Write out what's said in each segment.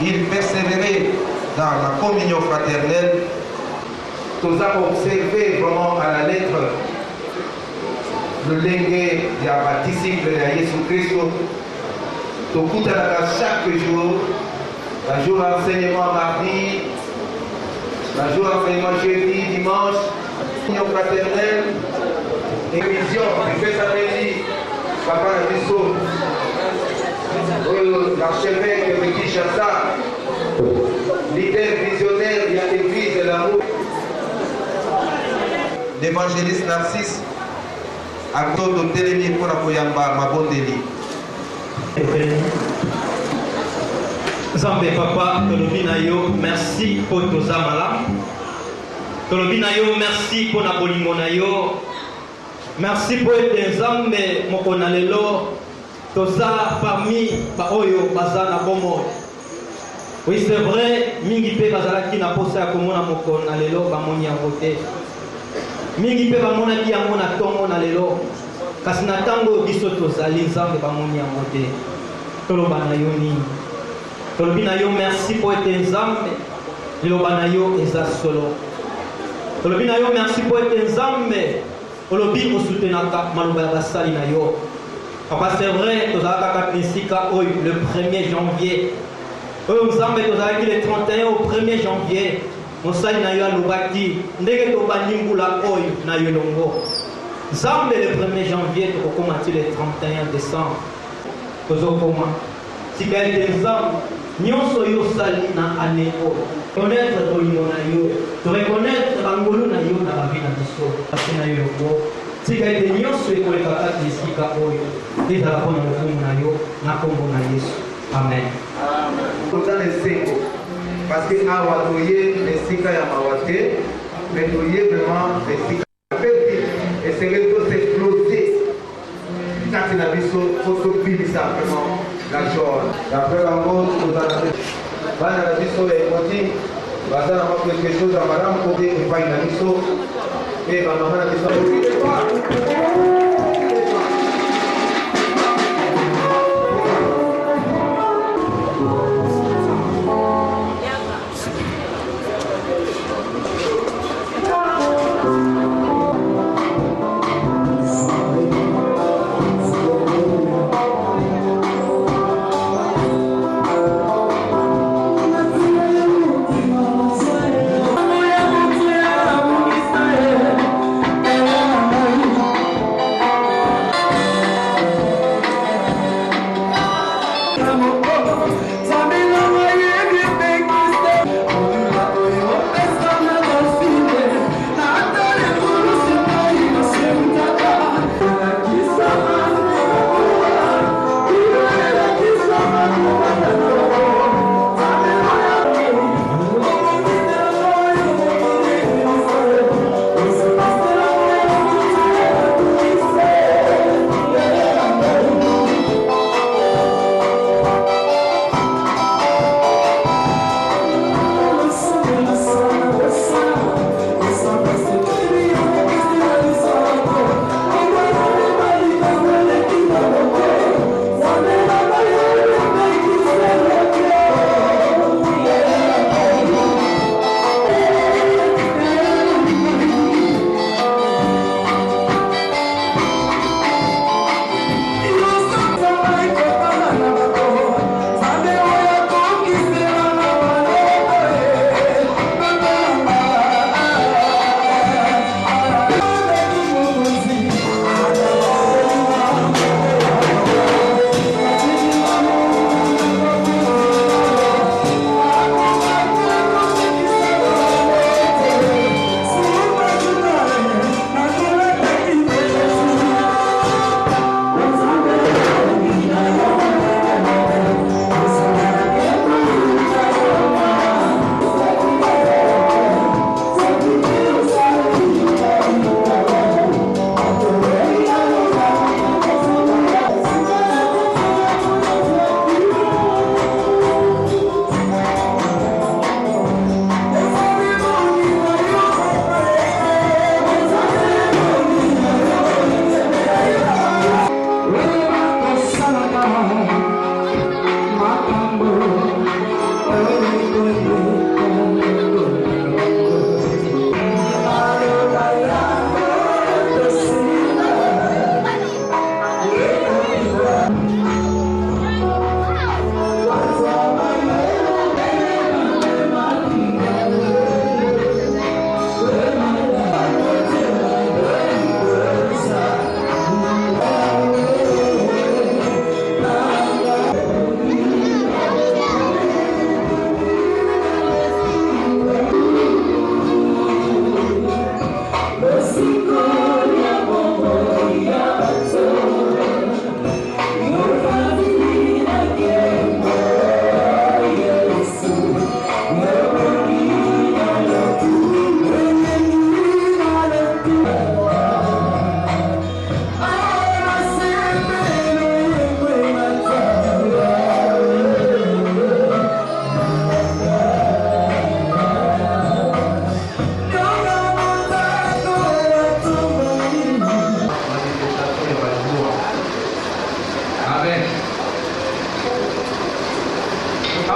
il persévérait dans la communion fraternelle. Nous avons observé vraiment à la lettre le lingue des disciples de Jésus-Christ. Nous chaque jour, le jour d'enseignement mardi, le jour d'enseignement jeudi, dimanche, communion fraternelle, émission, il fait sa mairie, Papa Nabiso, l'archevêque de Kinshasa, leader visionnaire de l'église de l'amour, l'évangéliste Narcisse, acteur de Télémi pour Akoyamba, Mabondeli. Zambe Papa, Tolobinayo, merci pour tous amala. Tolobinayo, merci pour la bolimonayo. Merci pour les Zambe, Mokonalelo, Toza parmi Baoyo, Bazana Bomo. Oui, c'est vrai, Mingipe Bazalaki n'a pas ça comme on a Mokonalelo, Bamoni a voté. Mingipe Bamona qui a mon atomo Nalelo. Kasinatango bisoto Zali Zambe Bamoni a voté. Tolobanayo ni. Tolobinayo, merci pour être Zambe. Tolobanayo eza solo. Tolobinayo, merci pour être Zambe. Olobi osutenaka maluba basali na yo. Papa, c'est vrai, tozalaka kapinsika oy le 1er janvier. Oyo Nzambe tozalaki le 31 au 1er janvier. Mosali na yo alobaki ndenge tobanimbula oyo na yo longo. Nzambe le 1er janvier tokokomati le 31 décembre. Tozokoma. Tika ete Nzambe nyonso yo sali na année oyo. Connaître tolingo na yo, to reconnaître bangolo na yo na bavi na biso, kasi na yo longo. Tika ete nyonso ekoleka kati esika oyo, ezala mpona lokumu na yo, na kombo na Yesu. Amen. Toza na esengo, parce que awa toye esika ya mawa te, mais toye vraiment esika esengeli tosexplose kati na biso po tobimisa vraiment la joie. D'après bango toza na bana na biso ya ekoti baza na quelque chose ya malamu po te epai na biso e bamama na biso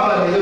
Amen.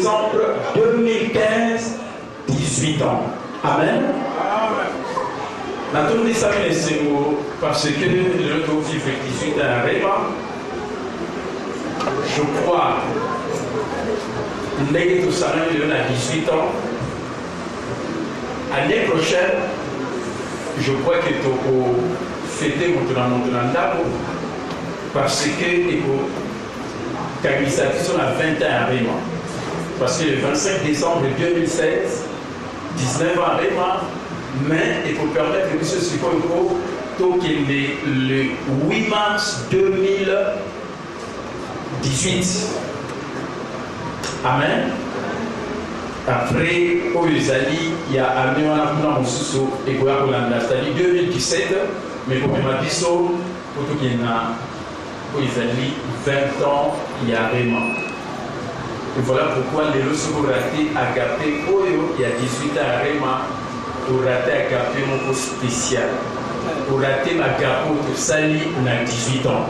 décembre 2015, 18 ans. Amen. Dans tout ça, parce que je dois vivre 18 ans vraiment, je crois que tout ça, il a 18 ans. L'année prochaine, je crois que tu peux fêter mon Tonandabo parce que Kamisation a 20 ans à Réma. Parce que le 25 décembre 2016, 19 ans à Réma, mais il faut permettre que ce soit le 8 mars 2018. Amen. Après, au Yuzali, il y a amené un peu de sous et pour la c'est-à-dire 2017, mais pour ma biso, pour tout qu'il y a au Yuzali, 20 ans, il y a vraiment. Et voilà pourquoi les leçons pour rater Agapé Oyo, il y a 18 ans à Réma, pour rater Agapé mon spécial. Pour rater ma gapo de Sali, on a 18 ans.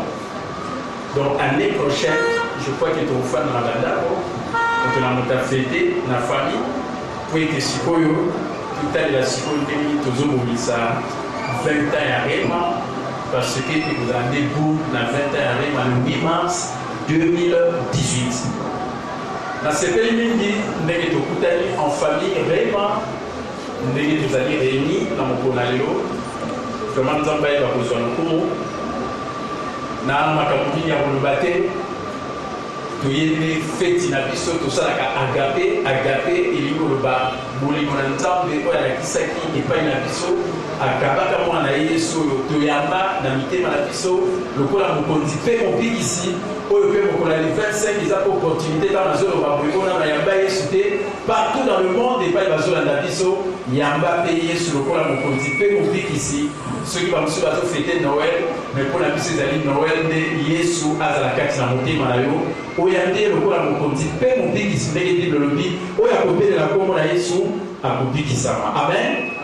Donc, l'année prochaine, je crois que tu es fan de la Bandabo. On a fêté la famille pour être Sikoyo, tout à l'heure, Sikoyo, tous les mobilisés 20 ans à Réma, parce que vous avez début dans 20 ans à Réma le 8 mars 2018. Dans cette période, nous avons en famille Réma, nous avons réunis dans mon Ponaleo, vraiment nous avons besoin de nous. Nous avons besoin tu es fait na biso tout ça agapé et ligoba bolingo na nzambe oyo alakisaki epai na biso akabaka mwana yesu oyo toyamba na mitema na biso lokola mokonzi mpe mobikisi oyo mpe mokolo ya 25 eza po opportunité ntango nazoloba boyekona na yamba yesu te partout dans le monde epai bazolanda biso yamba mpe yesu lokola mokonzi mpe mobikisi soki bamosusu bazofete noel mais mpona biso ezali noel nde yesu azala kati na motema na yo oyo nde lokola mokonzi mpe mobikisi ndenge bible elobi oyo akobelela nkombo na yesu akobikisama amen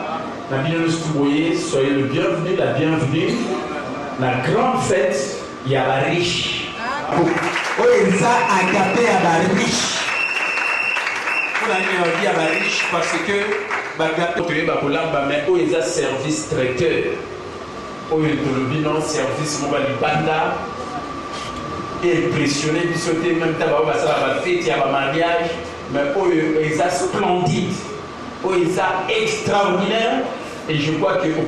na bino nyonso boye soyez le bienvenu la bienvenue la grande fête ya bariche oyo eza agape ya bariche mpona nini naobi ya bariche parce que bagape toyeba kolamba mais oyo eza service traiteur oyo tolobi non service moko ya libanda impressionné biso te même ntango bao basala bafete ya bamariage mais oyo eza splendide oyo eza extraordinaire et je crois que on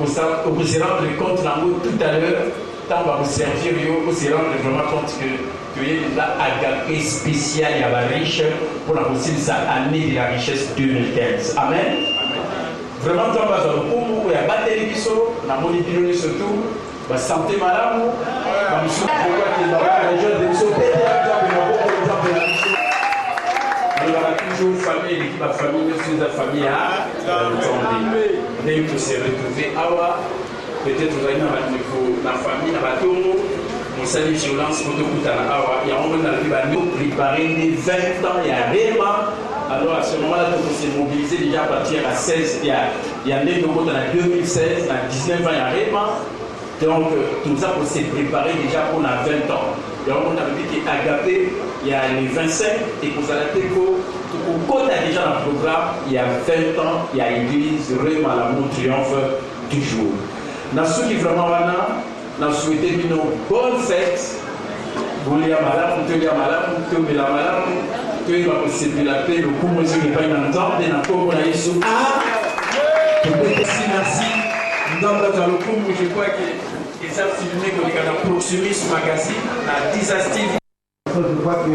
peut se rendre compte tout à l'heure tant on va vous servir on se rendre vraiment compte que tu es là agapé spécial à la riche pour la possible sa année de la richesse 2015 amen vraiment tant on va dans le coup il y a batterie biso na moni biloni surtout ba santé malamu ba musu pourquoi que ba région de biso pe alors toujours famille l'équipe la famille nous la famille à même que c'est retrouvé awa peut-être vous avez la famille na batongo mon salut violence pour tout à la awa il y a on a nous préparer des 20 ans il y a vraiment alors à ce moment-là on s'est mobilisé déjà à partir à 16 il y a des nouveaux dans 2016 dans 19 ans il y a vraiment donc tout ça on s'est préparé déjà pour la 20 ans donc on a dit qu'Agapé il y a les 25 et pour ça au côté déjà dans le programme il y a 20 ans il y a l'église vraiment l'amour triomphe toujours dans ceux qui vraiment nous souhaitons une bonne fête vous les malades vous les malades vous les malades vous les malades le coup moi je n'ai pas une entente et n'a pas mon Yesu merci dans le coup je crois que ça filmé que les gars Proximus magazine la Disastive je vois que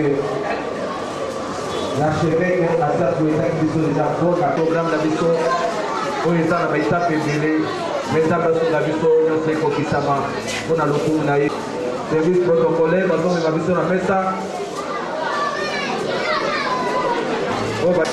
l'archevêque a ça pour les actifs déjà pour le programme d'habitation pour les gens avec ça fédéré mais ça parce que l'habitation nous fait qu'on puisse avoir on a le coup on a eu service protocolaire maintenant on a vu sur la messe oh bah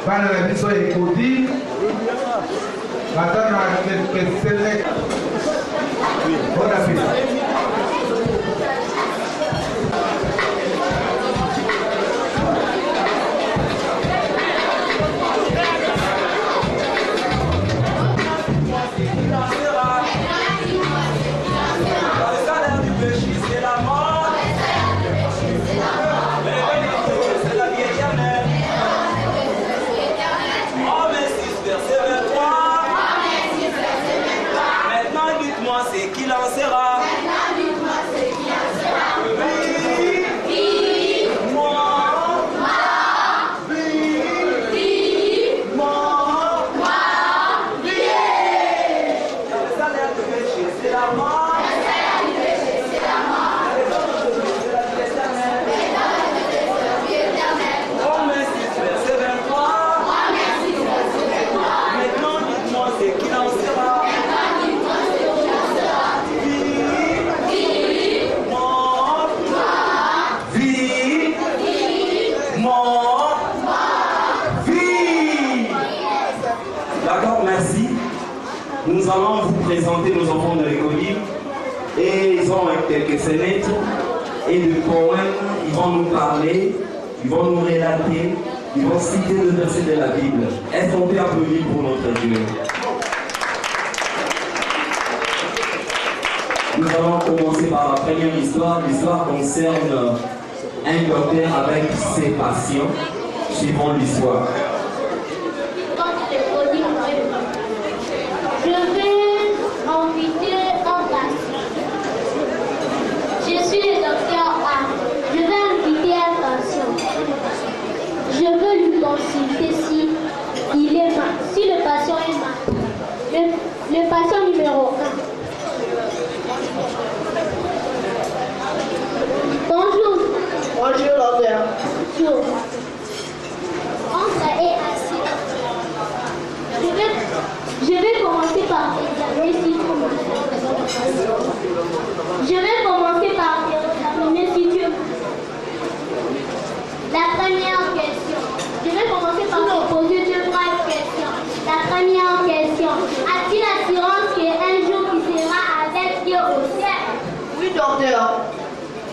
Bana la biso ekodi batana kesele bona pisa Nous allons vous présenter nos enfants de l'école et ils ont quelques fenêtres et de poèmes, ils vont nous parler, ils vont nous relater, ils vont citer le verset de la Bible. Est-ce qu'on peut applaudir pour notre Dieu? Nous allons commencer par la première histoire. L'histoire concerne un docteur avec ses patients. Suivons l'histoire. Je vais inviter un patient. Je suis le docteur A. Je vais inviter un patient. Je veux lui consulter si le patient est malade. Le patient numéro 1. Bonjour. Bonjour, docteur. Bonjour. Entre et assis. Je vais commencer par examiner si tu La première question. Je vais commencer par te poser deux grandes questions. La première question. As-tu l'assurance qu'un jour tu seras avec Dieu au ciel? Oui, docteur.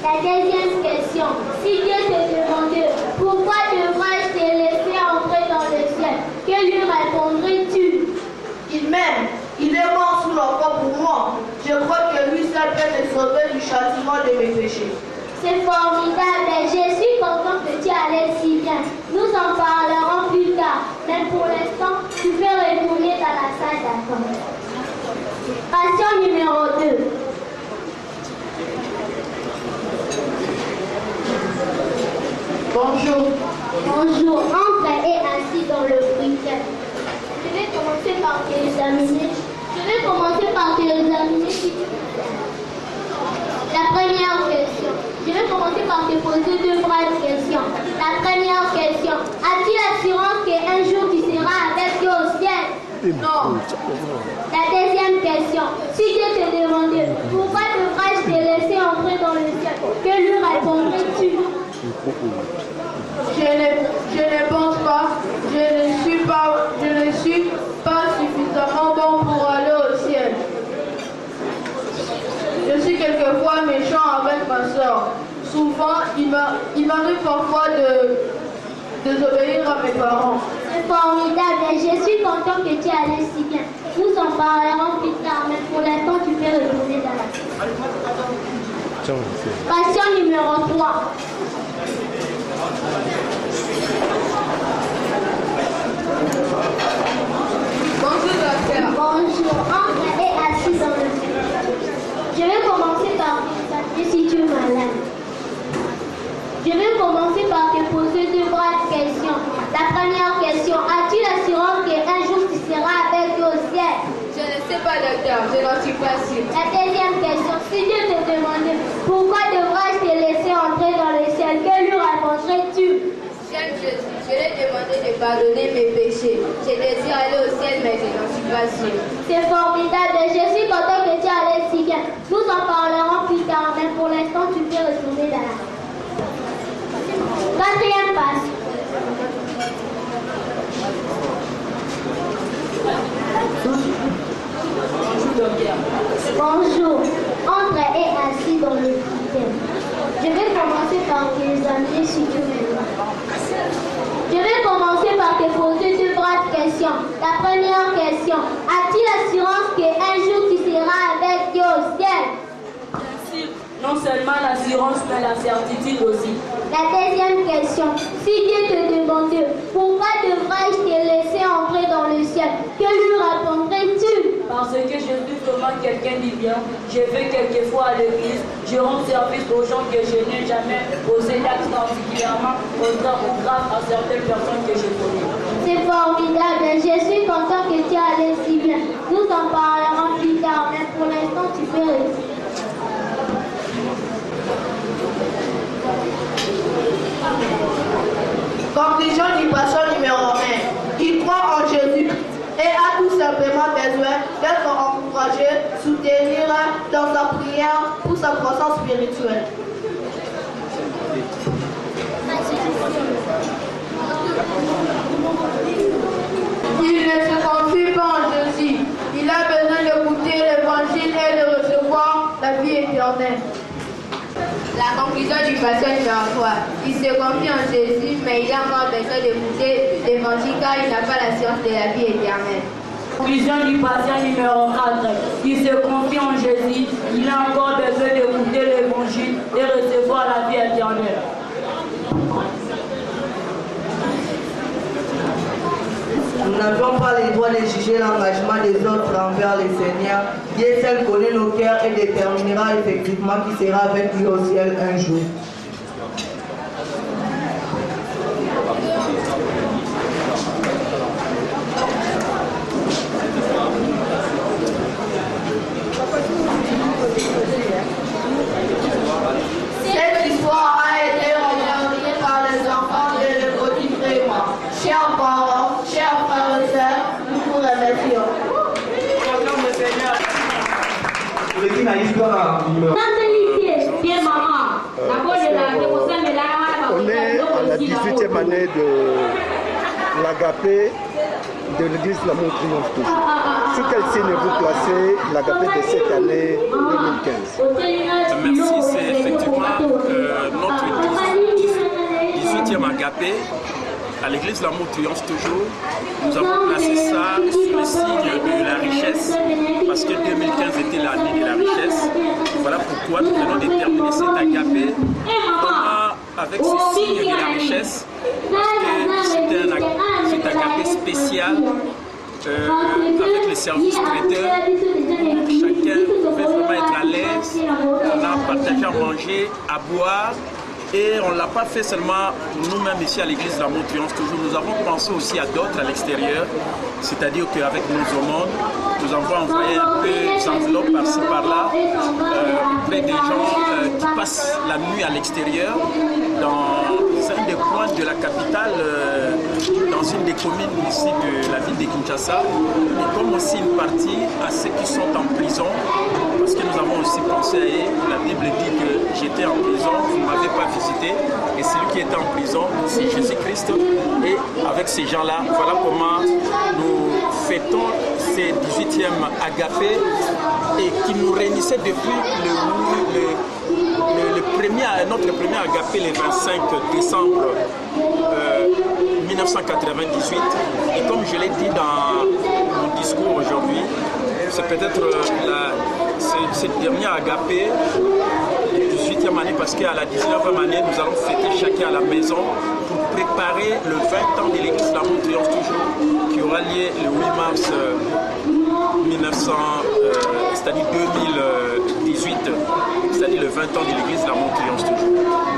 La deuxième question. Si Dieu te demandait pourquoi devrais-je te laisser entrer dans le ciel, que lui répondrais-tu? Il m'aime. Il est mort sous la croix pour moi. Je crois que lui seul peut me sauver du châtiment de mes péchés. C'est formidable. Je suis contente que tu allais si bien. Nous en parlerons plus tard. Mais pour l'instant, tu peux retourner dans la salle d'attente. Patient numéro 2. Bonjour. Bonjour. Entre et assis dans le briquet. par t'examiner. Je vais commencer par t'examiner si tu veux. La première question. Je vais commencer par te poser deux brèves questions. La première question. As-tu l'assurance qu'un jour tu seras avec Dieu au ciel? Non. La deuxième question. Si Dieu te demandait pourquoi devrais-je te laisser entrer dans le ciel, que lui répondrais-tu? Je ne pense pas. Je ne suis pas suffisamment bon pour aller au ciel. Je suis quelquefois méchant avec ma soeur. Souvent, il m'arrive parfois de désobéir à mes parents. C'est formidable et je suis content que tu allais si bien. Nous en parlerons plus tard, mais pour l'instant, tu peux retourner dans la classe. Question numéro 3. Bonjour, docteur. Bonjour, entre et assis dans le bureau. Je vais commencer par t'examiner si tu es malade. Je vais commencer par te poser deux brèves questions. La première question, as-tu l'assurance qu'un jour tu seras avec Dieu au ciel? Je ne sais pas, docteur. Je n'en suis pas sûre. La deuxième question, si Dieu te demandait pourquoi devrais-je te laisser entrer dans le ciel, que lui répondrais-tu? J'aime Jésus. Je lui ai demandé de pardonner mes péchés. Je désire aller au ciel, mais je n'en suis pas sûre. C'est formidable. Je suis content que tu allais si bien. Nous en parlerons plus tard, mais pour l'instant, tu peux retourner dans la... Quatrième passe. Bonjour. Entre et assis dans le système. Je vais commencer par t'examiner si tu veux. Je vais commencer par te poser deux brèves questions. La première question, as-tu l'assurance qu'un jour tu seras avec Dieu au ciel? Bien sûr, non seulement l'assurance, mais la certitude aussi. La deuxième question, si Dieu te demandait pourquoi devrais-je te laisser entrer dans le ciel, que lui répondrais-tu? Parce que je suis vraiment quelqu'un de bien. Je vais quelquefois à l'église, je rends service aux gens que je n'ai jamais posé d'acte particulièrement grave à certaines personnes que je connais. C'est formidable, je suis content que tu allais si bien. Nous en parlerons plus tard, mais pour l'instant tu peux rester. Conclusion du passage numéro 1. Il croit en Jésus et a tout simplement besoin d'être encouragé, soutenu dans sa prière pour sa croissance spirituelle. Il ne se confie pas en Jésus. Il a besoin d'écouter l'évangile et de recevoir la vie éternelle. La conclusion du passage numéro 3. Il se confie en Jésus, mais il a encore besoin d'écouter l'évangile car il n'a pas la science de la vie éternelle. Conclusion du passage numéro 4. Il se confie en Jésus, il a encore besoin d'écouter l'évangile et recevoir la vie éternelle. Nous n'avons pas le droit de juger l'engagement des autres envers le Seigneur. Dieu seul connaît nos cœurs et déterminera effectivement qui sera avec lui au ciel un jour. Cette histoire a été regardée par les enfants de l'école du Frémont. Chers parents, chers frères et sœurs, nous vous remercions. On est à la 18e année de l'agapé de l'église L'Amour Triomphe. Sous quel signe vous placez l'agapé de cette année 2015? Merci, c'est effectivement notre 18e agapé à l'église L'Amour Triomphe toujours. Nous avons placé ça sous le signe de la richesse parce que 2015 était l'année de la richesse. Voilà pourquoi nous allons déterminer cet agapé avec ce signe de la richesse parce que c'est un agapé spécial avec les services traiteurs. Chacun pouvait vraiment être à l'aise, on a partagé à manger, à boire Et on ne l'a pas fait seulement pour nous-mêmes ici à l'église de la Montrillance toujours. Nous avons pensé aussi à d'autres à l'extérieur. C'est-à-dire qu'avec nos aumônes, nous avons envoyé un peu d'enveloppes par-ci par-là auprès des gens qui passent la nuit à l'extérieur dans un des coins de la capitale, dans une des communes ici de la ville de Kinshasa, et comme aussi une partie à ceux qui sont en prison, parce que nous avons aussi pensé à eux. La Bible dit que j'étais en prison, vous ne m'avez pas visité, et celui qui était en prison, c'est Jésus-Christ. Et avec ces gens-là, voilà comment nous fêtons ces 18e agapés et qui nous réunissait depuis notre premier agapé le 25 décembre 1998. Et comme je l'ai dit dans mon discours aujourd'hui, c'est peut-être cette dernière agapé, la 18e année, parce qu'à la 19e année, nous allons fêter chacun à la maison pour préparer le 20 ans de l'église de la Montrillance toujours, qui aura lieu le 8 mars c'est-à-dire 2018, c'est-à-dire le 20 ans de l'église de la Montrillance toujours.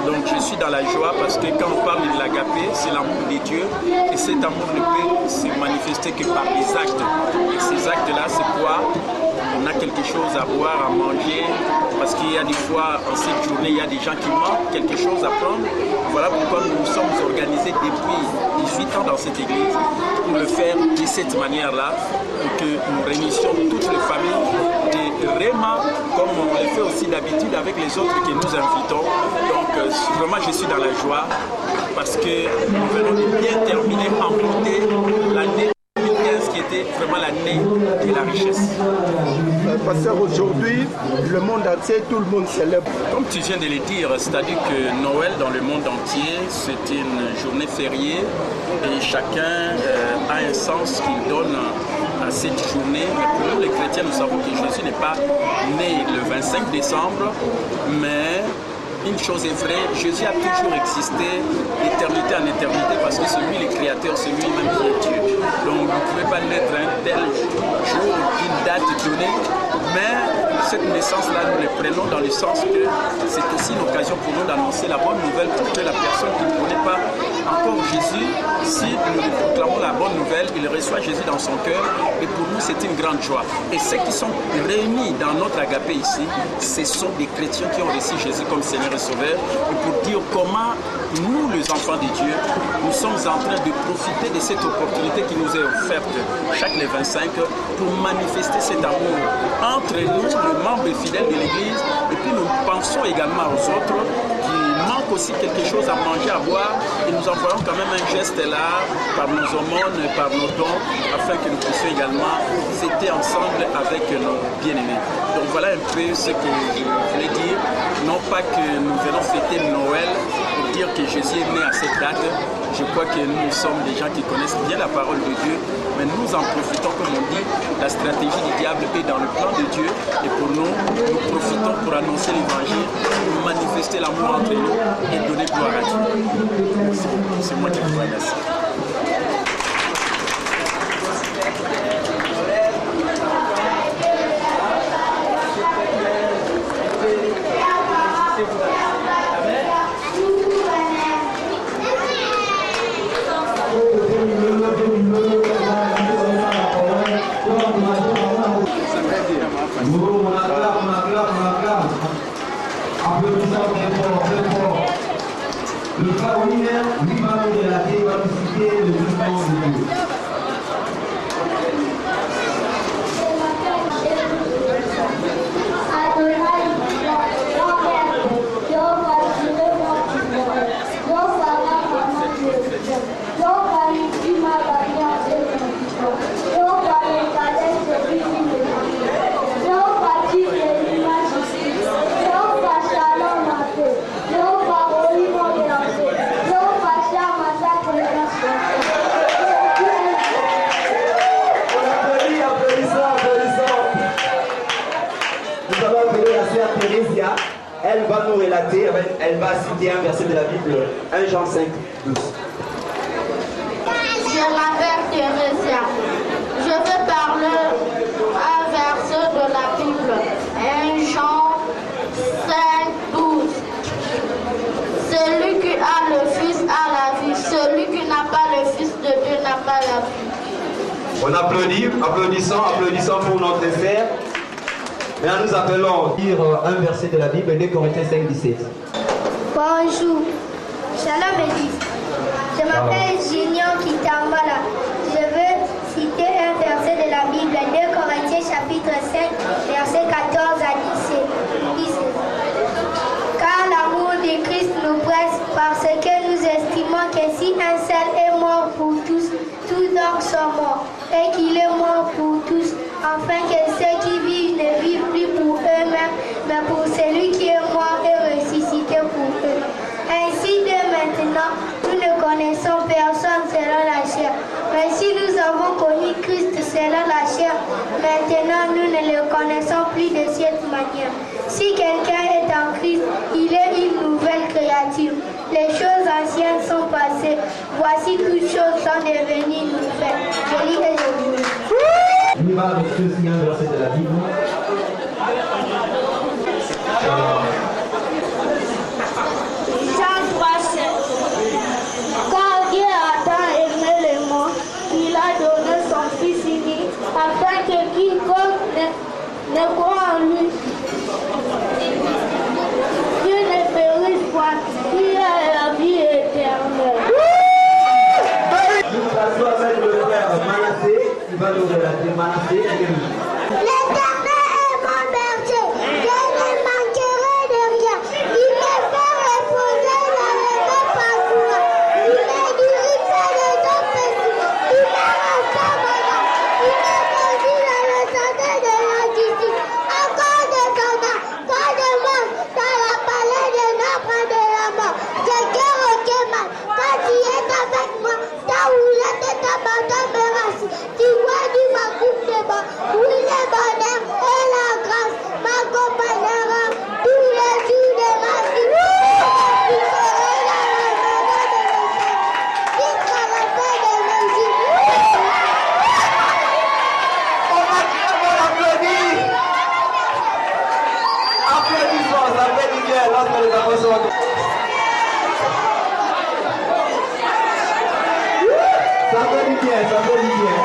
Donc je suis dans la joie parce que quand on parle de l'agapé, c'est l'amour de Dieu, et cet amour ne peut se manifester que par les actes. Et ces actes-là, c'est quoi? On a quelque chose à boire, à manger, parce qu'il y a des fois, en cette journée, il y a des gens qui manquent quelque chose à prendre. Voilà pourquoi nous sommes organisés depuis 18 ans dans cette église, pour le faire de cette manière-là, pour que nous réunissions toutes les familles de Réma, comme on le fait aussi d'habitude avec les autres que nous invitons. Donc vraiment, je suis dans la joie, parce que nous venons de bien terminer, emporter l'année qui était vraiment l'année de la richesse. Pasteur, aujourd'hui, le monde entier, tout le monde célèbre. Comme tu viens de le dire, c'est-à-dire que Noël dans le monde entier, c'est une journée fériée et chacun a un sens qu'il donne à cette journée. Mais pour nous les chrétiens, nous savons que Jésus n'est pas né le 25 décembre, mais une chose est vraie, Jésus a toujours existé d'éternité en éternité, parce que c'est lui le créateur, c'est lui-même qui est Dieu. Donc vous ne pouvez pas naître un tel jour, une date donnée, mais cette naissance-là, nous le prenons dans le sens que c'est aussi une occasion pour nous d'annoncer la bonne nouvelle pour que la personne qui ne connaît pas encore Jésus, si nous lui proclamons la bonne nouvelle, il reçoit Jésus dans son cœur, et pour nous c'est une grande joie. Et ceux qui sont réunis dans notre agapé ici, ce sont des chrétiens qui ont reçu Jésus comme Seigneur et Sauveur, et pour dire comment nous, les enfants de Dieu, nous sommes en train de profiter de cette opportunité qui nous est offerte chaque les 25 pour manifester cet amour entre nous, les membres fidèles de l'Église, et puis nous pensons également aux autres qui manquent aussi quelque chose à manger, à boire, et nous envoyons quand même un geste là, par nos aumônes, par nos dons, afin que nous puissions également fêter ensemble avec nos bien-aimés. Donc voilà un peu ce que je voulais dire, non pas que nous venons fêter Noël pour dire que Jésus est né à cette date. Je crois que nous sommes des gens qui connaissent bien la parole de Dieu, mais nous en profitons, comme on dit, la stratégie du diable est dans le plan de Dieu, et pour nous, nous profitons pour annoncer l'évangile, pour manifester l'amour entre nous et donner gloire à Dieu. C'est moi qui vous remercie. Le frère Wiener, lui va nous relater, va nous citer le jugement de Dieu. Elle va nous relater, elle va citer un verset de la Bible, 1 Jean 5, 12. Je m'appelle Thérésia. Je vais parler un verset de la Bible, 1 Jean 5, 12. C'est applaudissons pour notre frère. Maintenant, nous appelons lire un verset de la Bible, 2 Corinthiens 5, 17. Bonjour, Shalom Église. Je m'appelle Junior Kitambala. Je veux citer un verset de la Bible, 2 Corinthiens chapitre 5, versets 14 à 17. Car l'amour de Christ nous presse parce que nous estimons que si un seul est mort pour tous, tous donc sont morts, et qu'il est mort pour tous, afin que ceux qui vivent ne vivent plus pour eux-mêmes, mais pour celui qui est mort et ressuscité pour eux. Ainsi, dès maintenant, nous ne connaissons personne selon la chair. Mais si nous avons connu Christ selon la chair, maintenant nous ne le connaissons plus de cette manière. Si quelqu'un est en Christ, il est une nouvelle créature. Les choses anciennes sont passées. Voici toutes choses sont devenues nouvelles. Je lis et je lis. On va avec aussi un verset de la Bible. Jean 3:7. Car Dieu a tant aimé le monde qu'il a donné son Fils unique, afin que quiconque ne croit en lui, Dieu ne périsse point, il a la vie éternelle. Nous passons avec le frère Manassé, qui va nous relater Manassé. L'Éternel est mon berger, je ne manquerai de rien. Il me fait reposer dans les eaux pastorales. Il me dirige vers les eaux paisibles. Il me restaure mon âme. Il me conduit dans le sentier de la justice. À cause de son âme, pas de mort, dans la palais de notre de la mort. Je cœur aucun mal, quand tu es avec moi, ta houlette et ta bâton me rassure. Tu vois du ma coupe de bas, oui le bonheur et la grâce m'accompagnera tous les jours de ma vie. Je serai dans la maison de l'Éternel jusqu'à la fin de mes jours. On va applaudir. Applaudissons, ça fait du bien lorsque les enfants sont. Ça fait du bien, ça fait du bien.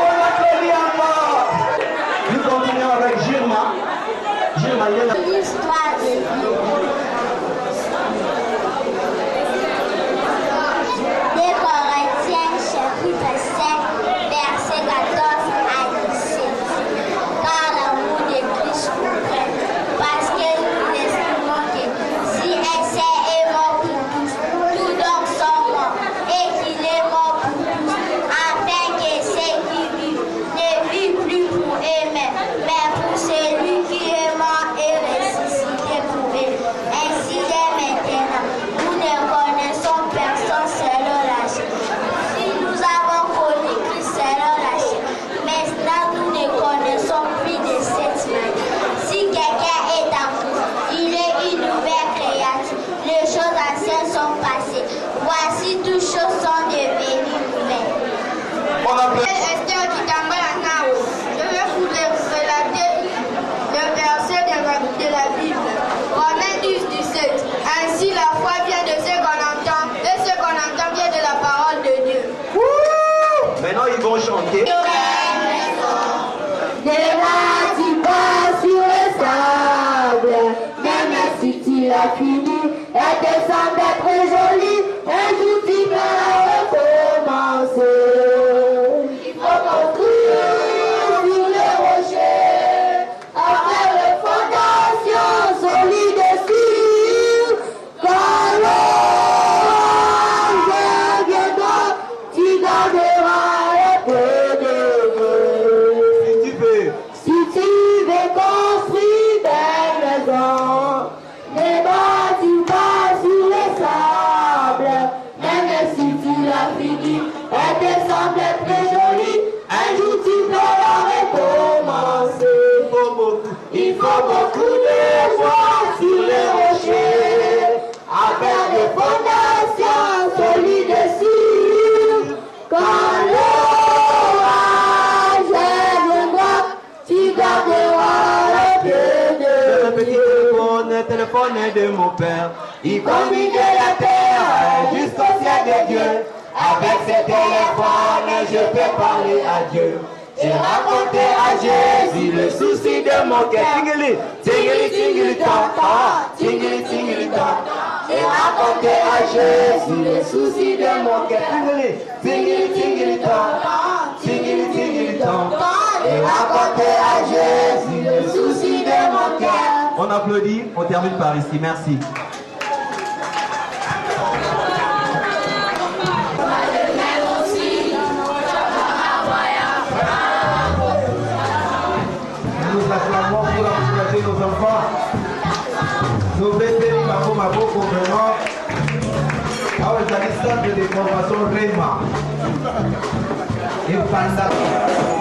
On applaudit encore. Nous continuons avec Girma. Girma, il y en a. L'histoire de vie. Des Corinthiens chapitre 5, verset 14 à 17. Car l'amour de Christ nous prête, parce que nous estimons que si un seul est mort pour tous, tous donc sont morts, et qu'il est mort pour tous, afin que ceux qui vivent ne vivent plus pour eux-mêmes, mais pour celui qui est mort et ressuscité pour eux. Ainsi dès maintenant, nous ne connaissons personne selon la chair. Si nous avons connu Christ selon la chair, maintenant nous ne connaissons plus de cette manière. Si quelqu'un est en Christ, il est une nouvelle créature. Les choses anciennes sont passées. Voici toutes choses sont devenues nouvelles. On applaudit. Esther Kitambala Nao. Je vais vous relater le verset de la Bible. Romains 10:17. Ainsi la foi vient de ce qu'on entend, et ce qu'on entend vient de la parole de Dieu. Maintenant, ils vont chanter. Ne vas-tu pas sur le sable, même si tu l'as fini, elle te semble être jolie, un jour tu vas recommencer. Il faut construire sur les rochers, après les fondations solides et sûres. Quand l'orage viendra, tu garderas le peu de feu. Si tu veux construire des maisons, ne bâtis pas sur le sable, même si tu l'as fini, elle te semble très jolie, un jour tu vas recommencer. Il faut beaucoup de foi sur les rochers, avec des fondations solides et sûres. Quand l'orage viendra, tu garderas le pied de Le téléphone est de mon père. Il conduit de la terre jusqu'au ciel de Dieu. Avec ce téléphone, je peux parler à Dieu. J'ai raconté à Jésus le souci de mon cœur. Tingeli, tingeli, tingeli, tata, tingeli, tingeli, tata. J'ai raconté à Jésus le souci de mon cœur. Tingeli, tingeli, tingeli, tata, tingeli, tingeli, tata. J'ai raconté à Jésus le souci de mon cœur. On applaudit, on termine par ici. Merci. Nous acclamons pour encourager nos enfants. Nous bénissons ma beaucoup vraiment. Alors, il y a des centres de formation vraiment. Et pendant